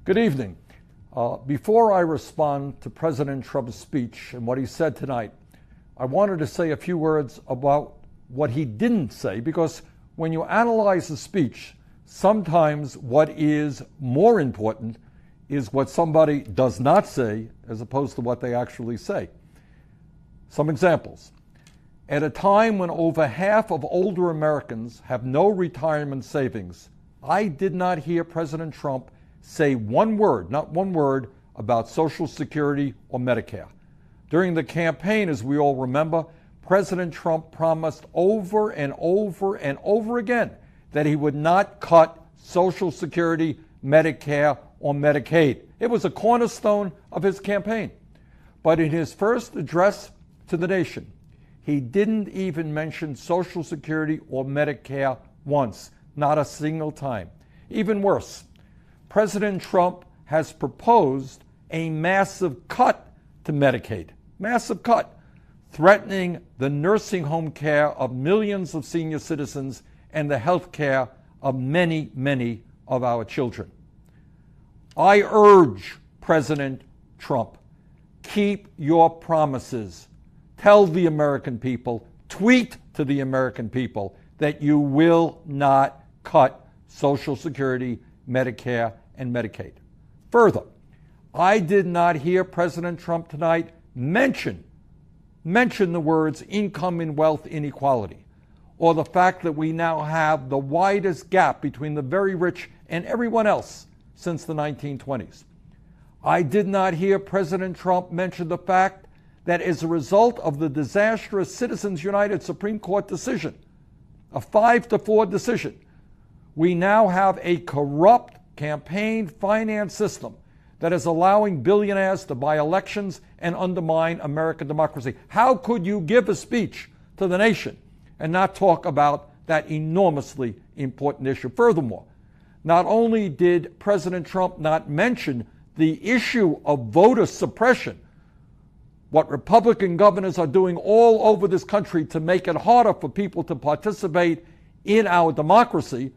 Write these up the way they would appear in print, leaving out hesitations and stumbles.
Good evening. Before I respond to President Trump's speech and what he said tonight, I wanted to say a few words about what he didn't say, because when you analyze the speech, sometimes what is more important is what somebody does not say as opposed to what they actually say. Some examples. At a time when over half of older Americans have no retirement savings, I did not hear President Trump say one word, not one word, about Social Security or Medicare. During the campaign, as we all remember, President Trump promised over and over and over again that he would not cut Social Security, Medicare, or Medicaid. It was a cornerstone of his campaign. But in his first address to the nation, he didn't even mention Social Security or Medicare once, not a single time. Even worse, President Trump has proposed a massive cut to Medicaid, massive cut, threatening the nursing home care of millions of senior citizens and the health care of many, many of our children. I urge President Trump, keep your promises. Tell the American people, tweet to the American people that you will not cut Social Security, Medicare, and Medicaid. Further, I did not hear President Trump tonight mention the words income and wealth inequality, or the fact that we now have the widest gap between the very rich and everyone else since the 1920s. I did not hear President Trump mention the fact that as a result of the disastrous Citizens United Supreme Court decision, a 5-4 decision, we now have a corrupt campaign finance system that is allowing billionaires to buy elections and undermine American democracy. How could you give a speech to the nation and not talk about that enormously important issue? Furthermore, not only did President Trump not mention the issue of voter suppression, what Republican governors are doing all over this country to make it harder for people to participate in our democracy,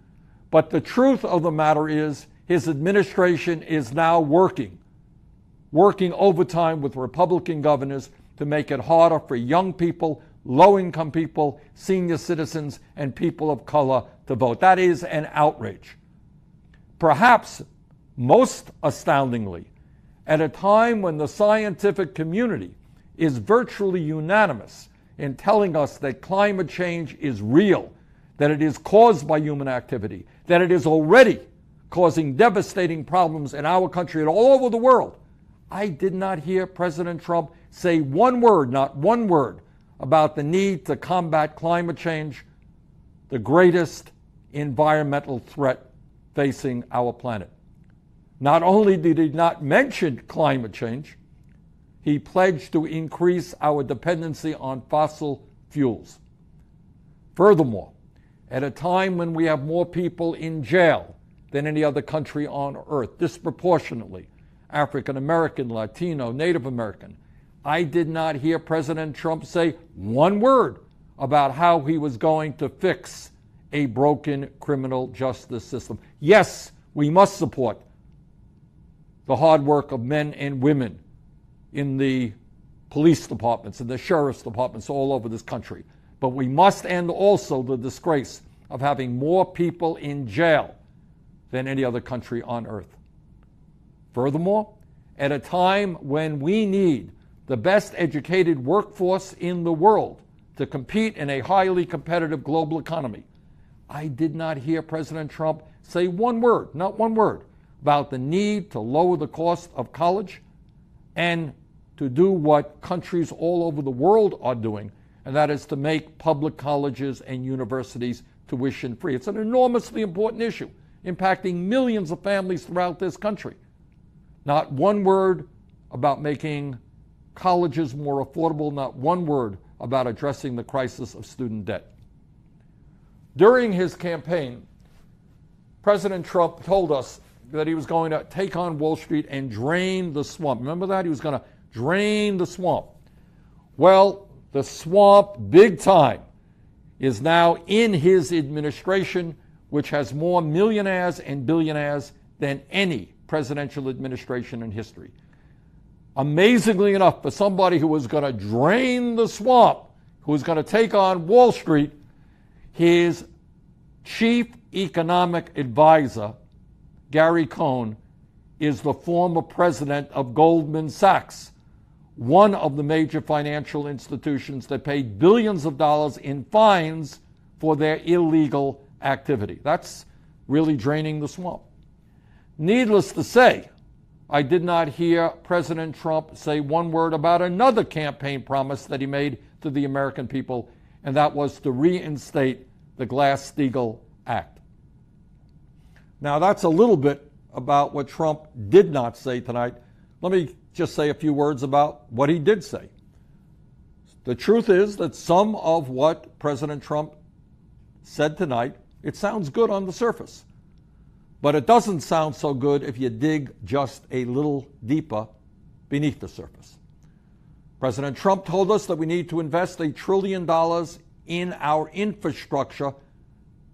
but the truth of the matter is his administration is now working overtime with Republican governors to make it harder for young people, low-income people, senior citizens, and people of color to vote. That is an outrage. Perhaps most astoundingly, at a time when the scientific community is virtually unanimous in telling us that climate change is real, that it is caused by human activity, that it is already causing devastating problems in our country and all over the world, I did not hear President Trump say one word, not one word, about the need to combat climate change, the greatest environmental threat facing our planet. Not only did he not mention climate change, he pledged to increase our dependency on fossil fuels. Furthermore, at a time when we have more people in jail than any other country on earth, disproportionately African American, Latino, Native American, I did not hear President Trump say one word about how he was going to fix a broken criminal justice system. Yes, we must support the hard work of men and women in the police departments and the sheriff's departments all over this country. But we must end also the disgrace of having more people in jail than any other country on earth. Furthermore, at a time when we need the best educated workforce in the world to compete in a highly competitive global economy, I did not hear President Trump say one word, not one word, about the need to lower the cost of college and to do what countries all over the world are doing, and that is to make public colleges and universities tuition free. It's an enormously important issue, impacting millions of families throughout this country. Not one word about making colleges more affordable, not one word about addressing the crisis of student debt. During his campaign, President Trump told us that he was going to take on Wall Street and drain the swamp. Remember that? He was going to drain the swamp. Well, the swamp, big time, is now in his administration, which has more millionaires and billionaires than any presidential administration in history. Amazingly enough, for somebody who was going to drain the swamp, who was going to take on Wall Street, his chief economic advisor, Gary Cohn, is the former president of Goldman Sachs, one of the major financial institutions that paid billions of dollars in fines for their illegal activity. That's really draining the swamp. Needless to say, I did not hear President Trump say one word about another campaign promise that he made to the American people, and that was to reinstate the Glass-Steagall Act. Now, that's a little bit about what Trump did not say tonight. Let me just say a few words about what he did say. The truth is that some of what President Trump said tonight, it sounds good on the surface, but it doesn't sound so good if you dig just a little deeper beneath the surface. President Trump told us that we need to invest $1 trillion in our infrastructure,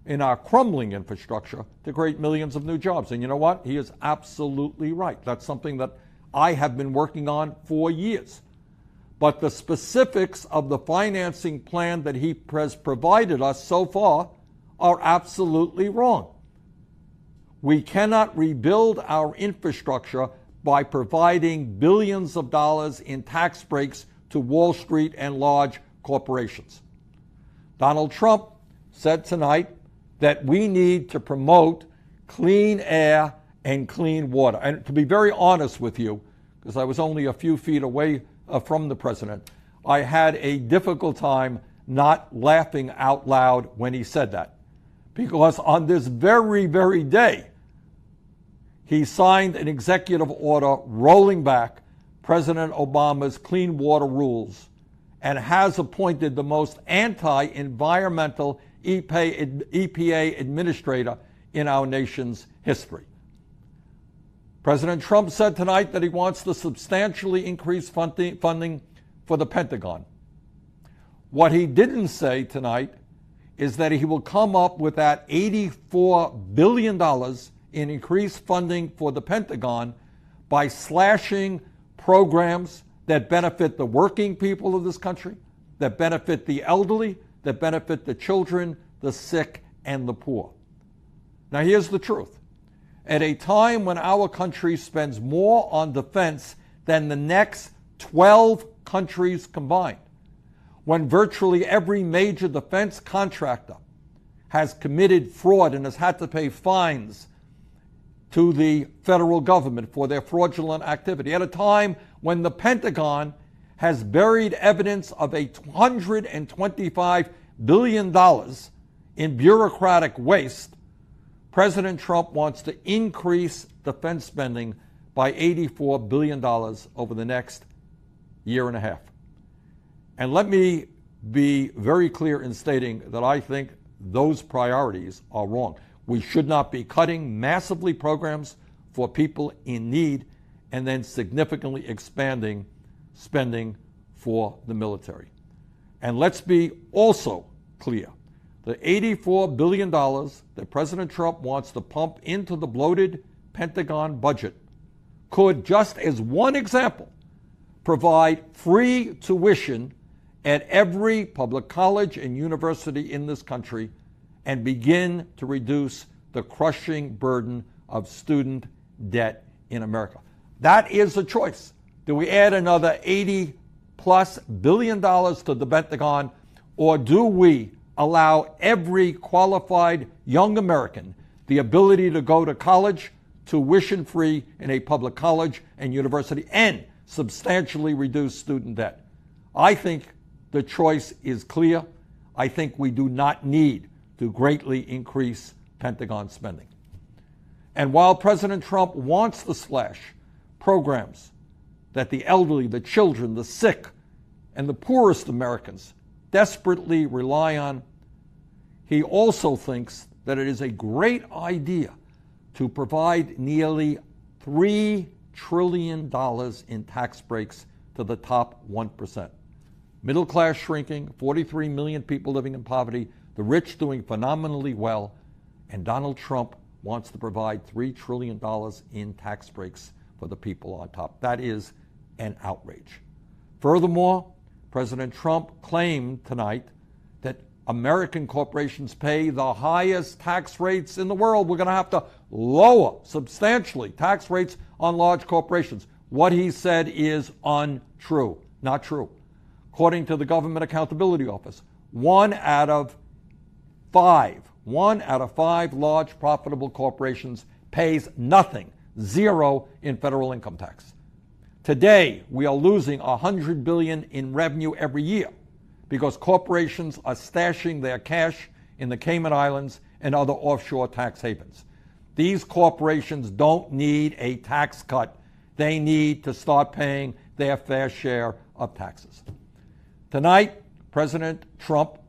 in our crumbling infrastructure, to create millions of new jobs. And you know what? He is absolutely right. That's something that I have been working on for years. But the specifics of the financing plan that he has provided us so far are absolutely wrong. We cannot rebuild our infrastructure by providing billions of dollars in tax breaks to Wall Street and large corporations. Donald Trump said tonight that we need to promote clean air and clean water. And to be very honest with you, because I was only a few feet away from the president, I had a difficult time not laughing out loud when he said that. Because on this very, very day, he signed an executive order rolling back President Obama's clean water rules and has appointed the most anti-environmental EPA administrator in our nation's history. President Trump said tonight that he wants to substantially increase funding for the Pentagon. What he didn't say tonight is that he will come up with that $84 billion in increased funding for the Pentagon by slashing programs that benefit the working people of this country, that benefit the elderly, that benefit the children, the sick, and the poor. Now, here's the truth. At a time when our country spends more on defense than the next 12 countries combined, when virtually every major defense contractor has committed fraud and has had to pay fines to the federal government for their fraudulent activity, at a time when the Pentagon has buried evidence of $125 billion in bureaucratic waste, President Trump wants to increase defense spending by $84 billion over the next year and a half. And let me be very clear in stating that I think those priorities are wrong. We should not be cutting massively programs for people in need and then significantly expanding spending for the military. And let's be also clear. The $84 billion that President Trump wants to pump into the bloated Pentagon budget could, just as one example, provide free tuition at every public college and university in this country and begin to reduce the crushing burden of student debt in America. That is a choice. Do we add another $80+ billion to the Pentagon, or do we allow every qualified young American the ability to go to college tuition-free in a public college and university and substantially reduce student debt? I think the choice is clear. I think we do not need to greatly increase Pentagon spending. And while President Trump wants to slash programs that the elderly, the children, the sick, and the poorest Americans desperately rely on, he also thinks that it is a great idea to provide nearly $3 trillion in tax breaks to the top 1%. Middle class shrinking, 43 million people living in poverty, the rich doing phenomenally well, and Donald Trump wants to provide $3 trillion in tax breaks for the people on top. That is an outrage. Furthermore, President Trump claimed tonight that American corporations pay the highest tax rates in the world. We're going to have to lower substantially tax rates on large corporations. What he said is untrue, not true. According to the Government Accountability Office, one out of five large profitable corporations pays nothing, zero in federal income tax. Today, we are losing $100 billion in revenue every year because corporations are stashing their cash in the Cayman Islands and other offshore tax havens. These corporations don't need a tax cut. They need to start paying their fair share of taxes. Tonight, President Trump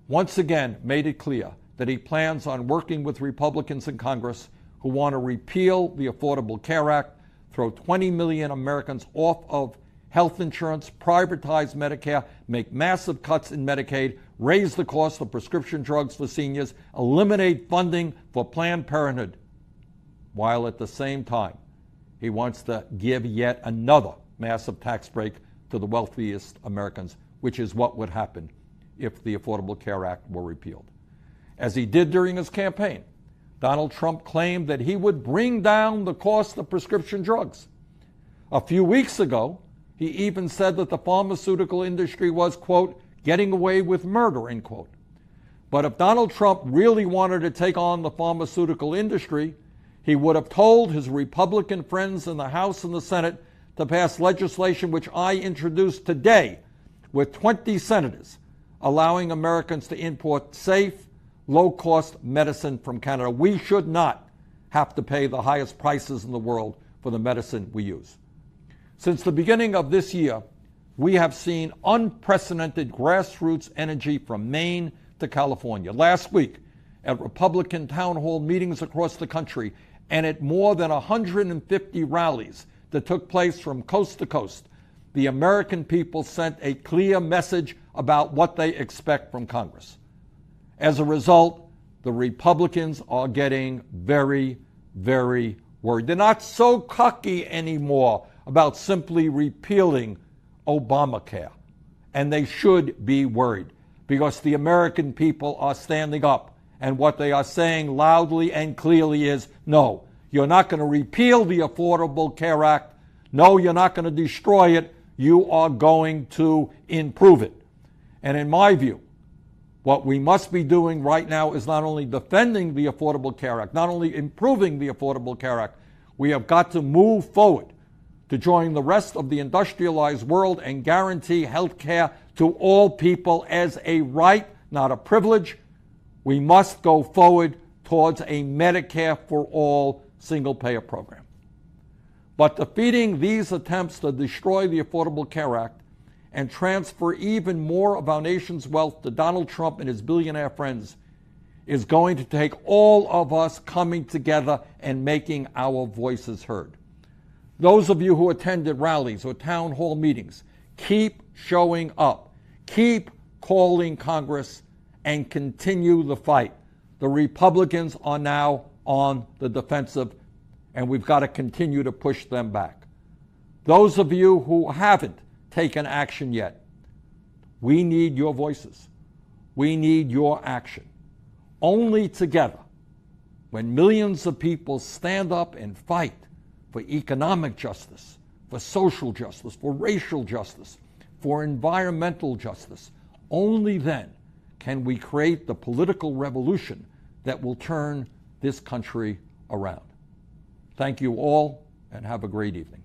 once again made it clear that he plans on working with Republicans in Congress who want to repeal the Affordable Care Act, throw 20 million Americans off of health insurance, privatize Medicare, make massive cuts in Medicaid, raise the cost of prescription drugs for seniors, eliminate funding for Planned Parenthood, while at the same time he wants to give yet another massive tax break to the wealthiest Americans, which is what would happen if the Affordable Care Act were repealed. As he did during his campaign, Donald Trump claimed that he would bring down the cost of prescription drugs. A few weeks ago, he even said that the pharmaceutical industry was, quote, getting away with murder, end quote. But if Donald Trump really wanted to take on the pharmaceutical industry, he would have told his Republican friends in the House and the Senate to pass legislation which I introduced today with 20 senators, allowing Americans to import safe, low-cost medicine from Canada. We should not have to pay the highest prices in the world for the medicine we use. Since the beginning of this year, we have seen unprecedented grassroots energy from Maine to California. Last week, at Republican town hall meetings across the country and at more than 150 rallies that took place from coast to coast, the American people sent a clear message about what they expect from Congress. As a result, the Republicans are getting very, very worried. They're not so cocky anymore about simply repealing Obamacare. And they should be worried because the American people are standing up. And what they are saying loudly and clearly is, no, you're not going to repeal the Affordable Care Act. No, you're not going to destroy it. You are going to improve it. And in my view, what we must be doing right now is not only defending the Affordable Care Act, not only improving the Affordable Care Act, we have got to move forward to join the rest of the industrialized world and guarantee health care to all people as a right, not a privilege. We must go forward towards a Medicare for all single-payer program. But defeating these attempts to destroy the Affordable Care Act and transfer even more of our nation's wealth to Donald Trump and his billionaire friends is going to take all of us coming together and making our voices heard. Those of you who attended rallies or town hall meetings, keep showing up, keep calling Congress, and continue the fight. The Republicans are now on the defensive, and we've got to continue to push them back. Those of you who haven't taken action yet, we need your voices. We need your action. Only together, when millions of people stand up and fight for economic justice, for social justice, for racial justice, for environmental justice, only then can we create the political revolution that will turn this country around. Thank you all, and have a great evening.